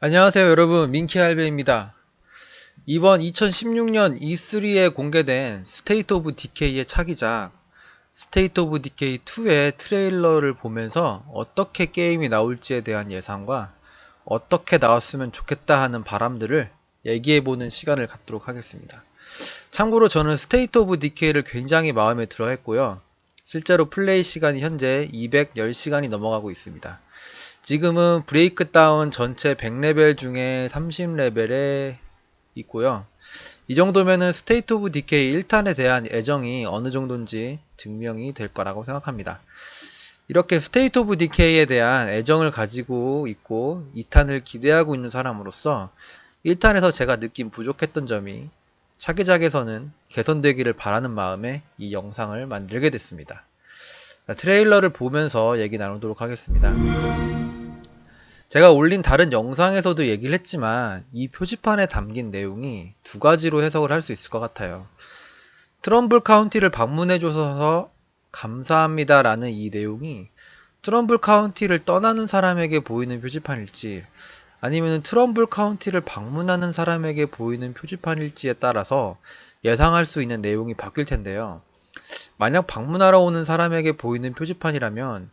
안녕하세요 여러분, 민키할배입니다. 이번 2016년 E3에 공개된 스테이트 오브 디케이의 차기작 스테이트 오브 디케이 2의 트레일러를 보면서 어떻게 게임이 나올지에 대한 예상과 어떻게 나왔으면 좋겠다 하는 바람들을 얘기해보는 시간을 갖도록 하겠습니다. 참고로 저는 스테이트 오브 디케이를 굉장히 마음에 들어 했고요. 실제로 플레이 시간이 현재 210시간이 넘어가고 있습니다. 지금은 브레이크다운 전체 100레벨 중에 30레벨에 있고요. 이 정도면은 스테이트 오브 디케이 1탄에 대한 애정이 어느 정도인지 증명이 될 거라고 생각합니다. 이렇게 스테이트 오브 디케이에 대한 애정을 가지고 있고 2탄을 기대하고 있는 사람으로서 1탄에서 제가 느낀 부족했던 점이 차기작에서는 개선되기를 바라는 마음에 이 영상을 만들게 됐습니다. 트레일러를 보면서 얘기 나누도록 하겠습니다. 제가 올린 다른 영상에서도 얘기를 했지만 이 표지판에 담긴 내용이 두 가지로 해석을 할 수 있을 것 같아요. 트럼블 카운티를 방문해줘서 감사합니다 라는 이 내용이 트럼블 카운티를 떠나는 사람에게 보이는 표지판일지 아니면 트럼블 카운티를 방문하는 사람에게 보이는 표지판일지에 따라서 예상할 수 있는 내용이 바뀔 텐데요. 만약 방문하러 오는 사람에게 보이는 표지판이라면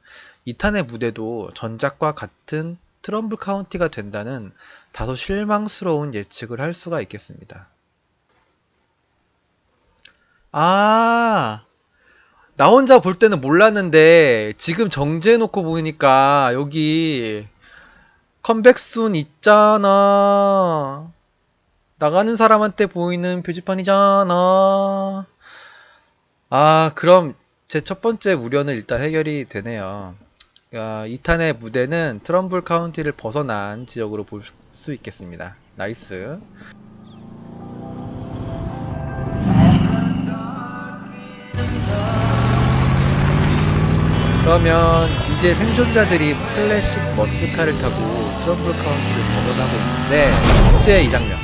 2탄의 무대도 전작과 같은 트럼블 카운티가 된다는 다소 실망스러운 예측을 할 수가 있겠습니다. 나 혼자 볼 때는 몰랐는데 지금 정지해놓고 보니까 여기 컴백순 있잖아. 나가는 사람한테 보이는 표지판이잖아. 그럼 제 첫 번째 우려는 일단 해결이 되네요. 2탄의 무대는 트럼블 카운티를 벗어난 지역으로 볼 수 있겠습니다. 나이스. 그러면 이제 생존자들이 클래식 머스카를 타고 트럼블 카운티를 벗어나고 있는데 어제 이 장면.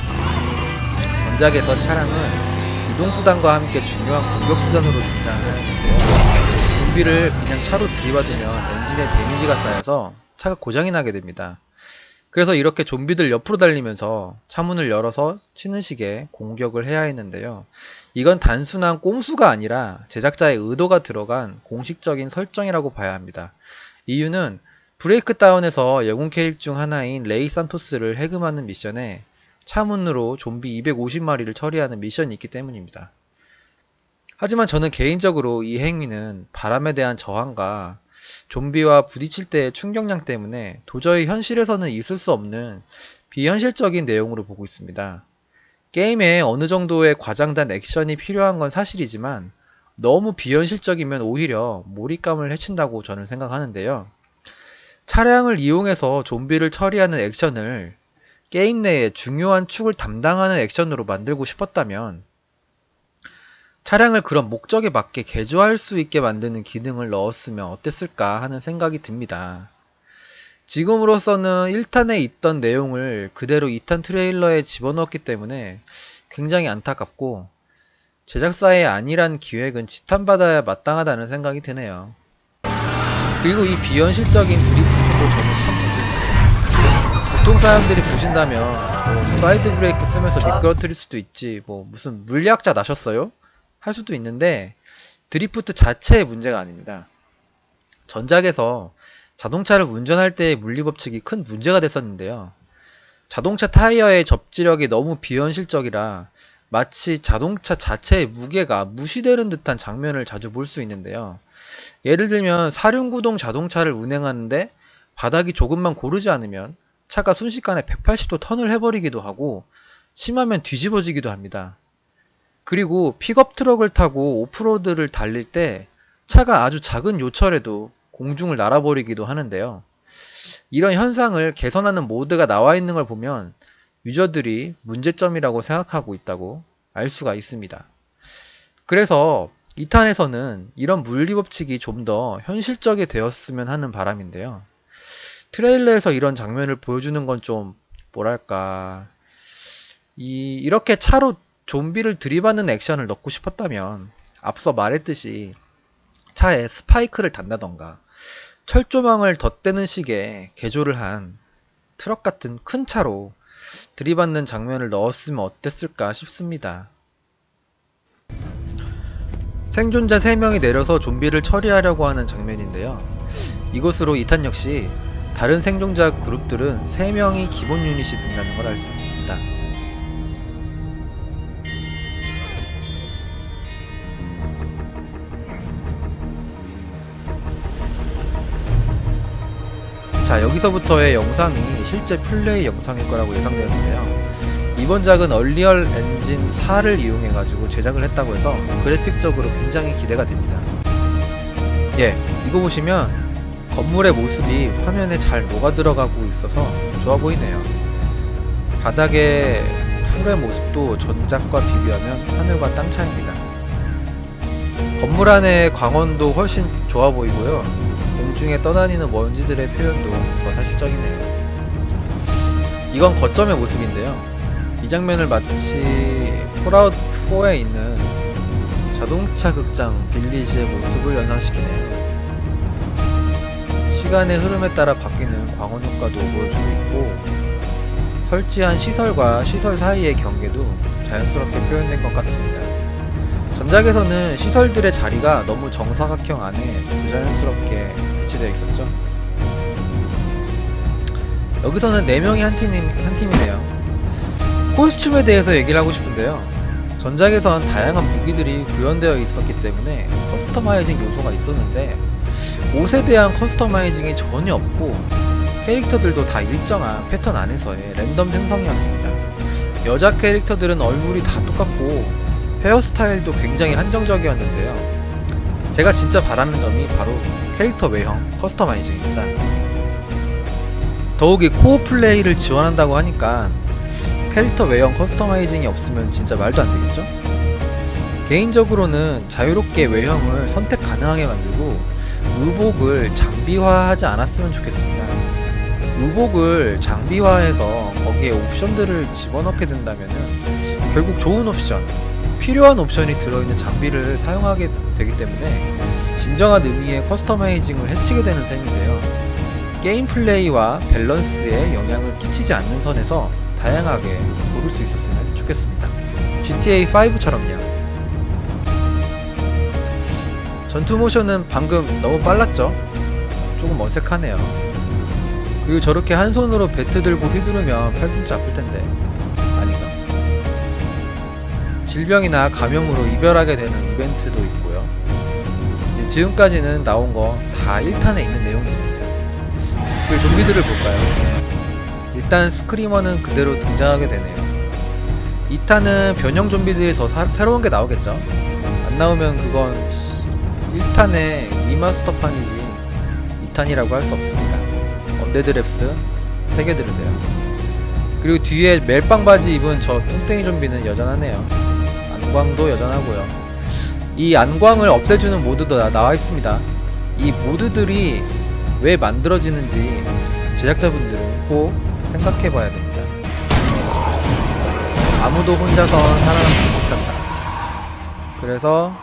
전작에서 차량은 이동수단과 함께 중요한 공격수단으로 등장하는데요. 좀비를 그냥 차로 들이받으면 엔진에 데미지가 쌓여서 차가 고장이 나게 됩니다. 그래서 이렇게 좀비들 옆으로 달리면서 차문을 열어서 치는 식의 공격을 해야 했는데요. 이건 단순한 꼼수가 아니라 제작자의 의도가 들어간 공식적인 설정이라고 봐야 합니다. 이유는 브레이크다운에서 영웅 캐릭 중 하나인 레이 산토스를 해금하는 미션에 차문으로 좀비 250마리를 처리하는 미션이 있기 때문입니다. 하지만 저는 개인적으로 이 행위는 바람에 대한 저항과 좀비와 부딪힐 때의 충격량 때문에 도저히 현실에서는 있을 수 없는 비현실적인 내용으로 보고 있습니다. 게임에 어느 정도의 과장된 액션이 필요한 건 사실이지만 너무 비현실적이면 오히려 몰입감을 해친다고 저는 생각하는데요. 차량을 이용해서 좀비를 처리하는 액션을 게임 내에 중요한 축을 담당하는 액션으로 만들고 싶었다면 차량을 그런 목적에 맞게 개조할 수 있게 만드는 기능을 넣었으면 어땠을까 하는 생각이 듭니다. 지금으로서는 1탄에 있던 내용을 그대로 2탄 트레일러에 집어넣었기 때문에 굉장히 안타깝고 제작사의 안일한 기획은 지탄받아야 마땅하다는 생각이 드네요. 그리고 이 비현실적인 드리프트도 저는 참 멋있는데 보통 사람들이 보신다면 사이드 브레이크 쓰면서 미끄러뜨릴 수도 있지 무슨 물리학자 나셨어요? 할 수도 있는데 드리프트 자체의 문제가 아닙니다. 전작에서 자동차를 운전할 때의 물리법칙이 큰 문제가 됐었는데요. 자동차 타이어의 접지력이 너무 비현실적이라 마치 자동차 자체의 무게가 무시되는 듯한 장면을 자주 볼 수 있는데요. 예를 들면 사륜구동 자동차를 운행하는데 바닥이 조금만 고르지 않으면 차가 순식간에 180도 턴을 해버리기도 하고 심하면 뒤집어지기도 합니다. 그리고 픽업 트럭을 타고 오프로드를 달릴 때 차가 아주 작은 요철에도 공중을 날아버리기도 하는데요. 이런 현상을 개선하는 모드가 나와 있는 걸 보면 유저들이 문제점이라고 생각하고 있다고 알 수가 있습니다. 그래서 2탄에서는 이런 물리법칙이 좀 더 현실적이 되었으면 하는 바람인데요. 트레일러에서 이런 장면을 보여주는 건 좀 뭐랄까 이렇게 차로 좀비를 들이받는 액션을 넣고 싶었다면 앞서 말했듯이 차에 스파이크를 단다던가 철조망을 덧대는 식의 개조를 한 트럭 같은 큰 차로 들이받는 장면을 넣었으면 어땠을까 싶습니다. 생존자 3명이 내려서 좀비를 처리하려고 하는 장면인데요. 이것으로 2탄 역시 다른 생존자 그룹들은 3명이 기본 유닛이 된다는 걸 알 수 있습니다. 자, 여기서부터의 영상이 실제 플레이 영상일 거라고 예상되는데요. 이번 작은 얼리얼 엔진 4를 이용해가지고 제작을 했다고 해서 그래픽적으로 굉장히 기대가 됩니다. 예, 이거 보시면 건물의 모습이 화면에 잘 녹아들어가고 있어서 좋아 보이네요. 바닥의 풀의 모습도 전작과 비교하면 하늘과 땅 차이입니다. 건물 안의 광원도 훨씬 좋아 보이고요. 공중에 떠다니는 먼지들의 표현도 더 사실적이네요. 이건 거점의 모습인데요. 이 장면을 마치 폴아웃 4에 있는 자동차 극장 빌리지의 모습을 연상시키네요. 시간의 흐름에 따라 바뀌는 광원 효과도 보여주고 있고, 설치한 시설과 시설 사이의 경계도 자연스럽게 표현된 것 같습니다. 전작에서는 시설들의 자리가 너무 정사각형 안에 부자연스럽게 배치되어 있었죠. 여기서는 4명이 한 팀이네요. 코스튬에 대해서 얘기를 하고 싶은데요. 전작에선 다양한 무기들이 구현되어 있었기 때문에 커스터마이징 요소가 있었는데, 옷에 대한 커스터마이징이 전혀 없고 캐릭터들도 다 일정한 패턴 안에서의 랜덤 생성이었습니다. 여자 캐릭터들은 얼굴이 다 똑같고 헤어스타일도 굉장히 한정적이었는데요. 제가 진짜 바라는 점이 바로 캐릭터 외형 커스터마이징입니다. 더욱이 코어 플레이를 지원한다고 하니까 캐릭터 외형 커스터마이징이 없으면 진짜 말도 안 되겠죠? 개인적으로는 자유롭게 외형을 선택 가능하게 만들고 의복을 장비화하지 않았으면 좋겠습니다. 의복을 장비화해서 거기에 옵션들을 집어넣게 된다면은 결국 좋은 옵션, 필요한 옵션이 들어있는 장비를 사용하게 되기 때문에 진정한 의미의 커스터마이징을 해치게 되는 셈인데요. 게임 플레이와 밸런스에 영향을 끼치지 않는 선에서 다양하게 고를 수 있었으면 좋겠습니다. GTA 5처럼요. 전투 모션은 방금 너무 빨랐죠? 조금 어색하네요. 그리고 저렇게 한 손으로 배트 들고 휘두르면 팔꿈치 아플 텐데. 아닌가? 질병이나 감염으로 이별하게 되는 이벤트도 있고요. 지금까지는 나온 거 다 1탄에 있는 내용들입니다. 그 좀비들을 볼까요? 일단 스크리머는 그대로 등장하게 되네요. 2탄은 변형 좀비들이 더 새로운 게 나오겠죠? 안 나오면 그건 1탄의 리마스터판이지 2탄이라고 할 수 없습니다. 언데드 랩스 3개 들으세요. 그리고 뒤에 멜빵 바지 입은 저 뚱땡이 좀비는 여전하네요. 안광도 여전하고요. 이 안광을 없애주는 모드도 나와 있습니다. 이 모드들이 왜 만들어지는지 제작자분들은 꼭 생각해봐야 됩니다. 아무도 혼자선 살아남지 못한다. 그래서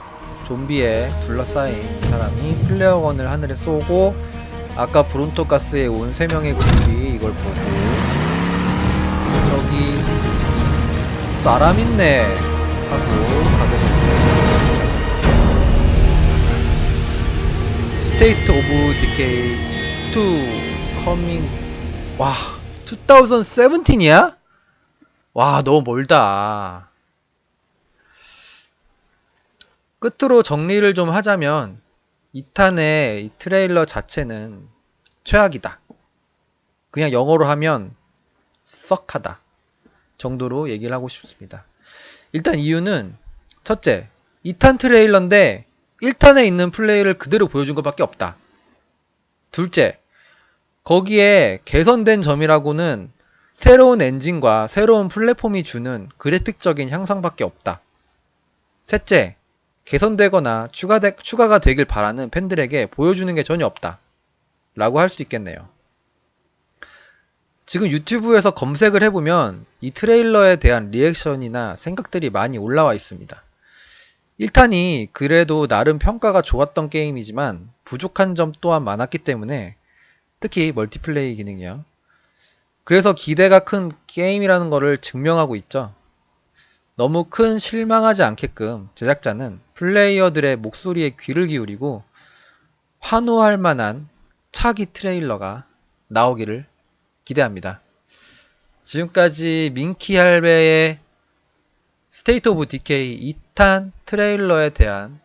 좀비에 둘러싸인 사람이 플레어건을 하늘에 쏘고, 아까 브론토가스에 온 3명의 그룹이 이걸 보고 여기 사람 있네 하고 가게 됩니다. 스테이트 오브 디케이 2 커밍. 와, 2017이야? 와, 너무 멀다. 끝으로 정리를 좀 하자면 2탄의 이 트레일러 자체는 최악이다. 그냥 영어로 하면 썩하다 정도로 얘기를 하고 싶습니다. 일단 이유는 첫째, 2탄 트레일러인데 1탄에 있는 플레이를 그대로 보여준 것밖에 없다. 둘째, 거기에 개선된 점이라고는 새로운 엔진과 새로운 플랫폼이 주는 그래픽적인 향상밖에 없다. 셋째, 개선되거나 추가가 되길 바라는 팬들에게 보여주는 게 전혀 없다 라고 할 수 있겠네요. 지금 유튜브에서 검색을 해보면 이 트레일러에 대한 리액션이나 생각들이 많이 올라와 있습니다. 1탄이 그래도 나름 평가가 좋았던 게임이지만 부족한 점 또한 많았기 때문에, 특히 멀티플레이 기능이요. 그래서 기대가 큰 게임이라는 거를 증명하고 있죠. 너무 큰 실망하지 않게끔 제작자는 플레이어들의 목소리에 귀를 기울이고 환호할 만한 차기 트레일러가 나오기를 기대합니다. 지금까지 민키 할배의 스테이트 오브 디케이 2탄 트레일러에 대한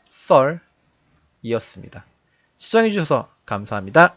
썰이었습니다. 시청해주셔서 감사합니다.